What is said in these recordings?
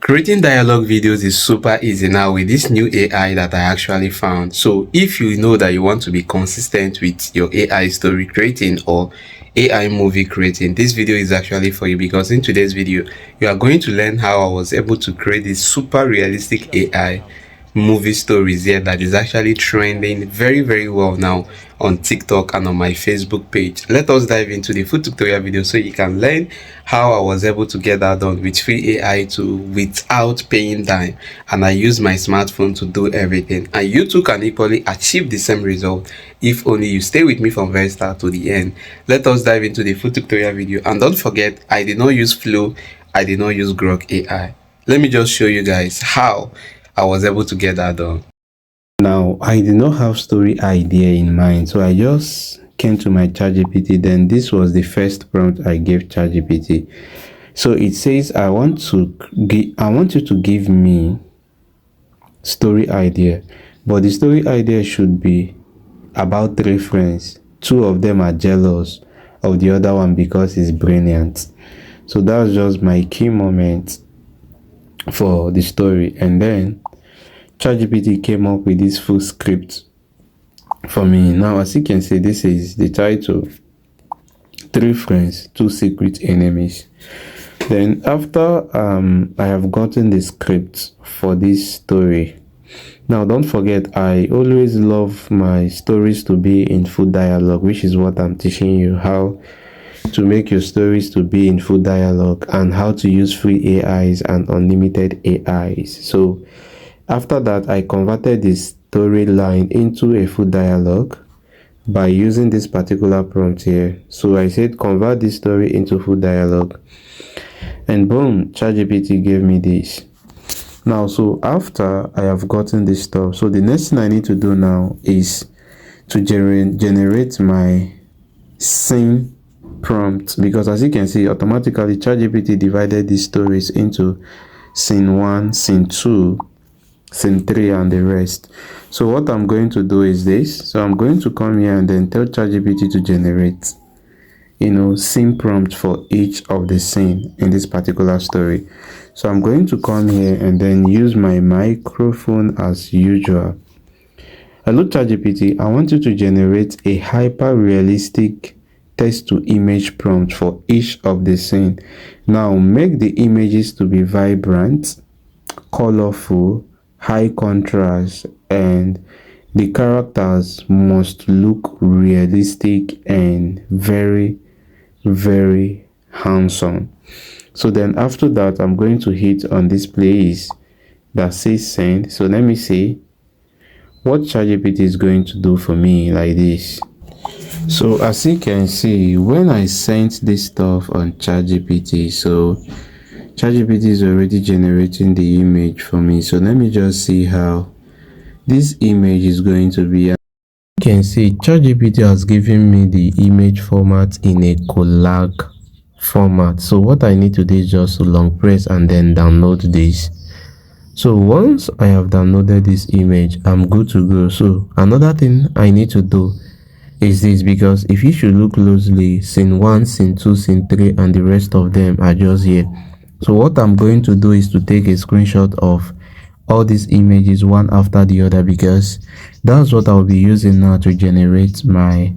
Creating dialogue videos is super easy now with this new AI that I actually found. So if you know that you want to be consistent with your AI story creating or AI movie creating, this video is actually for you, because in today's video you are going to learn how I was able to create this super realistic AI movie stories here that is actually trending very well now on TikTok and on my Facebook page. Let us dive into the full tutorial video so you can learn how I was able to get that done with free AI tool without paying dime, and I use my smartphone to do everything, and you too can equally achieve the same result if only you stay with me from very start to the end. Let us dive into the full tutorial video, and don't forget, I did not use Flow, I did not use Grok AI. Let me just show you guys how I was able to get that done. Now, I did not have story idea in mind, so I just came to my ChatGPT. Then this was the first prompt I gave ChatGPT. So it says, I want you to give me story idea, but the story idea should be about 3 friends. 2 of them are jealous of the other one because he's brilliant. So that was just my key moment for the story. And then ChatGPT came up with this full script for me. Now, as you can see, this is the title: 3 friends, 2 secret enemies. Then after I have gotten the script for this story, now don't forget, I always love my stories to be in full dialogue, which is what I'm teaching you, how to make your stories to be in full dialogue and how to use free AIs and unlimited AIs. So after that, I converted this storyline into a full dialogue by using this particular prompt here. So I said, convert this story into full dialogue, and boom, ChatGPT gave me this. Now, so after I have gotten this stuff, so the next thing I need to do now is to generate my scene prompt, because as you can see, automatically ChatGPT divided these stories into scene 1, scene 2, scene 3, and the rest. So what I'm going to do is this. So I'm going to come here and then tell ChatGPT to generate scene prompt for each of the scene in this particular story. So I'm going to come here and then use my microphone as usual. Hello ChatGPT, I want you to generate a hyper realistic text to image prompt for each of the scene. Now make the images to be vibrant, colorful, high contrast, and the characters must look realistic and very handsome. So then after that, I'm going to hit on this place that says send. So let me see what ChatGPT is going to do for me like this. So as you can see, when I sent this stuff on ChatGPT, so ChatGPT is already generating the image for me. So let me just see how this image is going to be. You can see ChatGPT has given me the image format in a collage format. So what I need to do is just to long press and then download this. So once I have downloaded this image, I'm good to go. So another thing I need to do is this, because if you should look closely, scene 1, scene 2, scene 3, and the rest of them are just here. So what I'm going to do is to take a screenshot of all these images one after the other, because that's what I'll be using now to generate my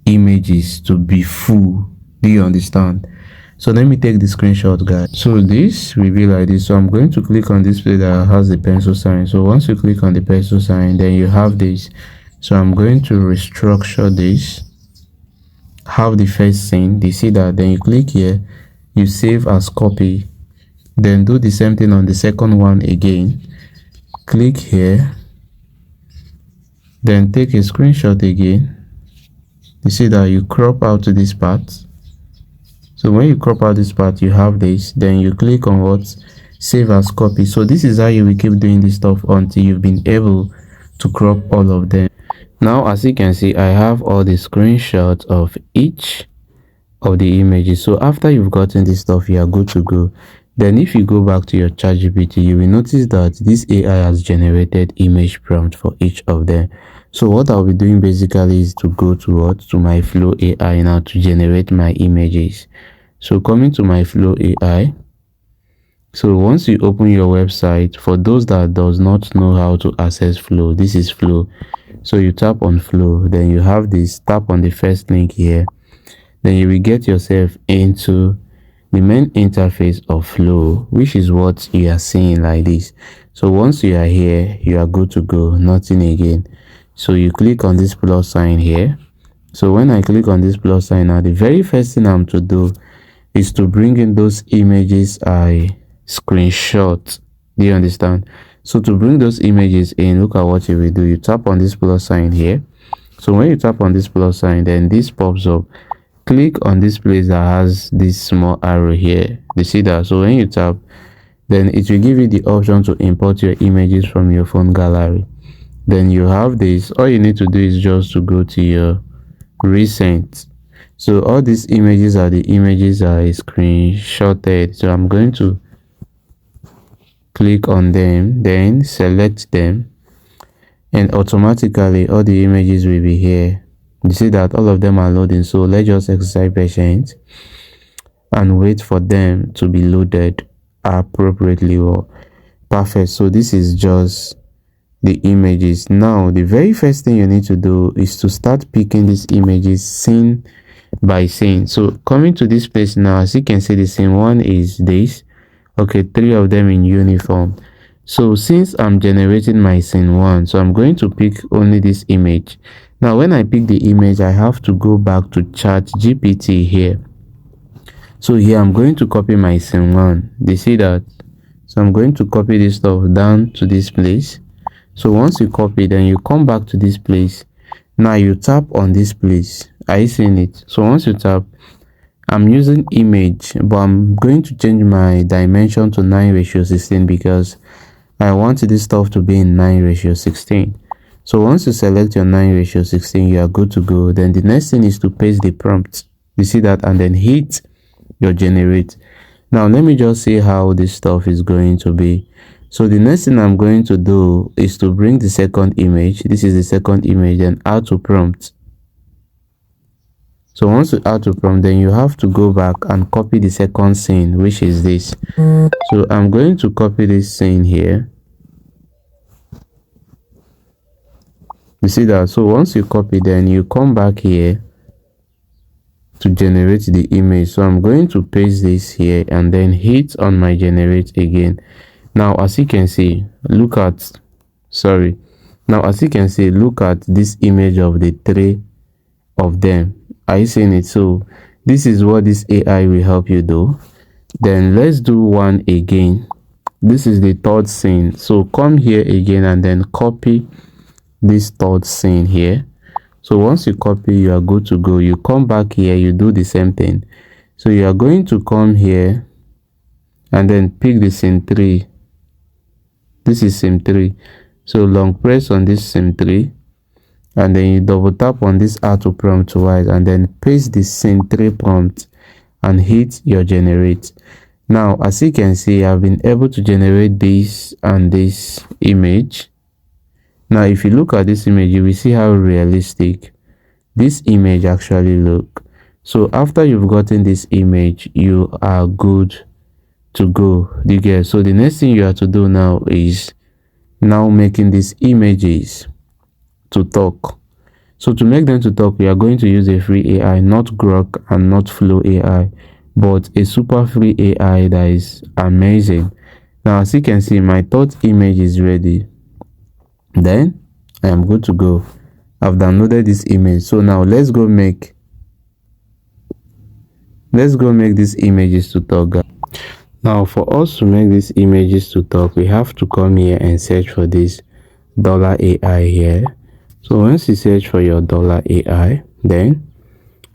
images to be full. Do you understand? So let me take the screenshot, guys. So this will be like this. So I'm going to click on this place that has the pencil sign. So once you click on the pencil sign, then you have this. So I'm going to restructure this, have the first scene. You see that? Then you click here, you save as copy, then do the same thing on the second one again. Click here, then take a screenshot again. You see that you crop out to this part. So when you crop out this part, you have this. Then you click on what? Save as copy. So this is how you will keep doing this stuff until you've been able to crop all of them. Now, as you can see, I have all the screenshots of each of the images. So after you've gotten this stuff, you are good to go. Then if you go back to your ChatGPT, you will notice that this AI has generated image prompt for each of them. So what I'll be doing basically is to go to my Flow AI now to generate my images. So coming to my Flow AI, So once you open your website, for those that does not know how to access Flow, this is Flow. So you tap on Flow, then you have this, tap on the first link here, then you will get yourself into the main interface of Flow, which is what you are seeing like this. So once you are here, you are good to go, nothing again. So you click on this plus sign here. So when I click on this plus sign now, the very first thing I'm to do is to bring in those images I screenshot. Do you understand? So to bring those images in, look at what you will do. You tap on this plus sign here. So when you tap on this plus sign, then this pops up. Click on this place that has this small arrow here. You see that? So when you tap, then it will give you the option to import your images from your phone gallery. Then you have this. All you need to do is just to go to your recent. So all these images are the images I screenshotted. So I'm going to click on them, then select them, and automatically all the images will be here. You see that all of them are loading. So let's just exercise patience and wait for them to be loaded appropriately. Or perfect. So this is just the images. Now the very first thing you need to do is to start picking these images scene by scene. So coming to this place now, as you can see, the scene one is this. Okay, 3 of them in uniform. So since I'm generating my scene one, so I'm going to pick only this image. Now when I pick the image, I have to go back to chat GPT here. So here I'm going to copy my scene one. They see that? So I'm going to copy this stuff down to this place. So once you copy, then you come back to this place. Now you tap on this place. Are you seeing it? So once you tap, I'm using image, but I'm going to change my dimension to 9:16 because I want this stuff to be in 9:16. So once you select your 9:16, you are good to go. Then the next thing is to paste the prompt. You see that? And then hit your generate. Now let me just see how this stuff is going to be. So the next thing I'm going to do is to bring the second image. This is the second image, and add to prompt. So once you add to prompt, then you have to go back and copy the second scene, which is this. So I'm going to copy this scene here. You see that? So once you copy, then you come back here to generate the image. So I'm going to paste this here and then hit on my generate again. Now as you can see, look at this image of the 3 of them. Are you seeing it? So this is what this AI will help you do. Then let's do one again. This is the third scene. So come here again and then copy this third scene here. So once you copy, you are good to go. You come back here, you do the same thing. So you are going to come here and then pick the scene 3. This is scene 3. So long press on this scene 3, and then you double tap on this add to prompt twice, and then paste the scene 3 prompt and hit your generate. Now as you can see, I've been able to generate this and this image. Now if you look at this image, you will see how realistic this image actually look. So after you've gotten this image, you are good to go. You get? So the next thing you have to do now is now making these images to talk. So to make them to talk, we are going to use a free AI, not Grok and not Flow AI, but a super free AI that is amazing. Now as you can see, my third image is ready. Then I am good to go. I've downloaded this image. So now let's go make these images to talk, guys. Now for us to make these images to talk, we have to come here and search for this Dola AI here. So once you search for your Dola AI, then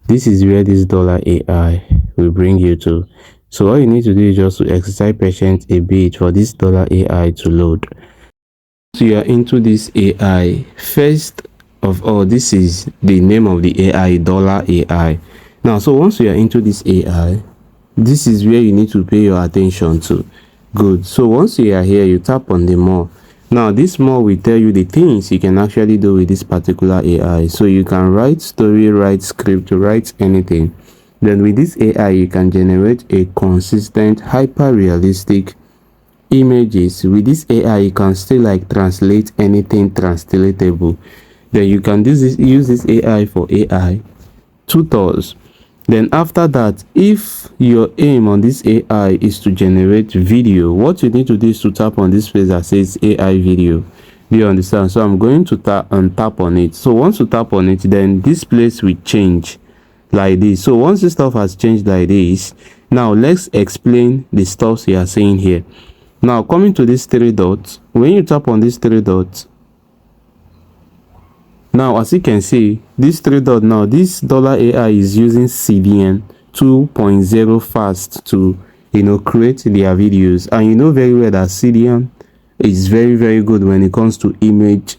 this is where this Dola AI will bring you to. So all you need to do is just to exercise patience a bit for this Dola AI to load. So you are into this AI. First of all, this is the name of the AI, Dola AI. Now so once you are into this AI, this is where you need to pay your attention to. Good. So once you are here, you tap on the more. Now this more will tell you the things you can actually do with this particular AI. So you can write story, write script, write anything. Then with this AI, you can generate a consistent, hyper realistic images. With this AI, you can still like translate anything translatable. Then you can use this AI for AI tutors. Then after that, if your aim on this AI is to generate video, what you need to do is to tap on this place that says AI video. Do you understand? So I'm going to tap on it. So once you tap on it, then this place will change like this. So once this stuff has changed like this, now let's explain the stuff you are seeing here. Now coming to these three dots, when you tap on these three dots, now as you can see, this three dot, now this Dola AI is using CDN 2.0 fast to create their videos. And you know very well that CDN is very good when it comes to image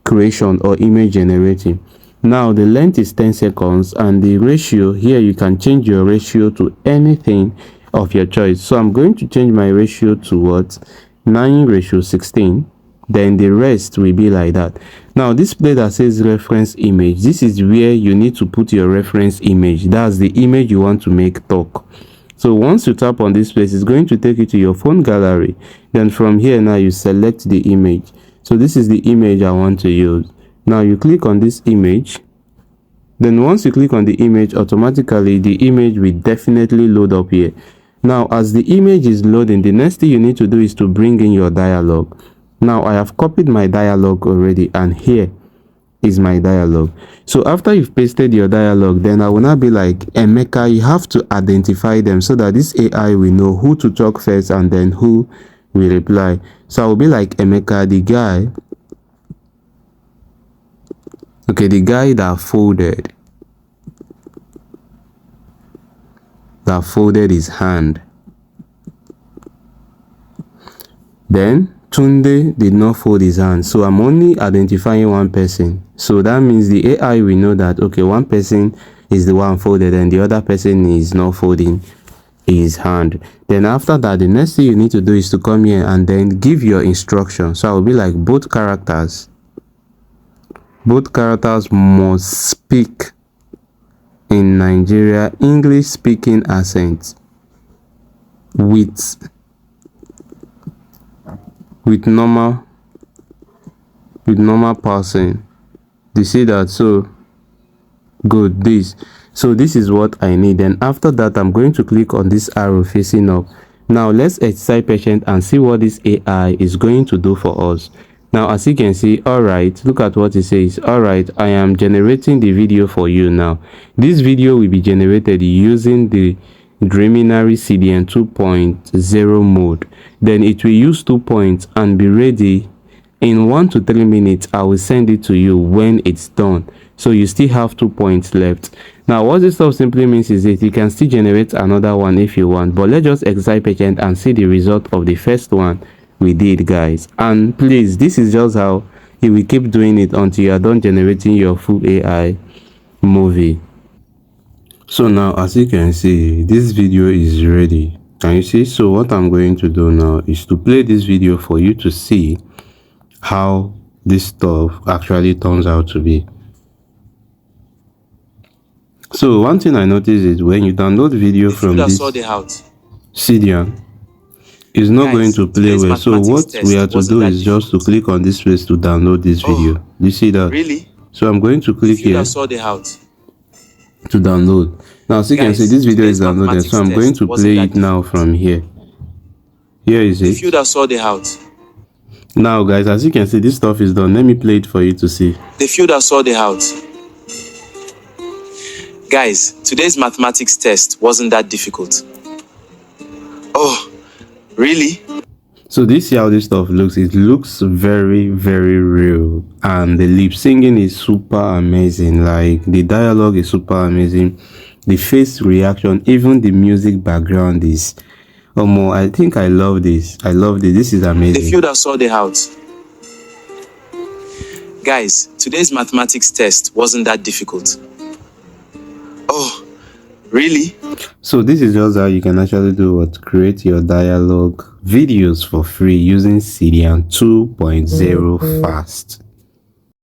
creation or image generating. Now the length is 10 seconds, and the ratio here, you can change your ratio to anything of your choice. So I'm going to change my ratio to what? 9:16. Then the rest will be like that. Now this place that says reference image, this is where you need to put your reference image. That's the image you want to make talk. So once you tap on this place, it's going to take you to your phone gallery. Then from here, now you select the image. So this is the image I want to use. Now you click on this image. Then once you click on the image, automatically the image will definitely load up here. Now as the image is loading, the next thing you need to do is to bring in your dialogue. Now I have copied my dialogue already, and here is my dialogue. So after you've pasted your dialogue, then I will now be like, Emeka, you have to identify them so that this AI will know who to talk first and then who will reply. So I will be like, Emeka, the guy, okay, the guy that folded his hand. Then Tunde did not fold his hand, so I'm only identifying one person. So that means the AI will know that, okay, one person is the one folded and the other person is not folding his hand. Then after that, the next thing you need to do is to come here and then give your instruction. So I'll be like, both characters must speak in Nigeria English speaking accent with normal passing. You see that? So good. So this is what I need. And after that, I'm going to click on this arrow facing up. Now let's exercise patience and see what this AI is going to do for us. Now as you can see, all right, look at what it says. All right, I am generating the video for you. Now this video will be generated using the Dreaminary CDN 2.0 mode. Then it will use 2 points and be ready in 1 to 3 minutes. I will send it to you when it's done. So you still have 2 points left. Now what this stuff simply means is that you can still generate another one if you want, but let's just exercise patience and see the result of the first one we did, guys. And please, this is just how you will keep doing it until you are done generating your full AI movie. So now as you can see, this video is ready. Can you see? So what I'm going to do now is to play this video for you to see how this stuff actually turns out to be. So one thing I noticed is when you download video from this CDN, it's not going to play well. So what we have to do is just to click on this place to download this video. You see that? Really? So I'm going to click here to download. Now as you can see, this video is downloaded, so I'm going to play it now from here. Here is it. The few that saw the house. Now guys, as you can see, this stuff is done. Let me play it for you to see. The few that saw the house. Guys, today's mathematics test wasn't that difficult. Oh, really? So this is how this stuff looks. It looks very real, and the lip singing is super amazing. Like the dialogue is super amazing, the face reaction, even the music background is I think I love this. This is amazing. The few that saw the house. Guys, today's mathematics test wasn't that difficult. Oh, really? So this is just how you can actually do what? Create your dialogue videos for free using CDN 2.0 fast.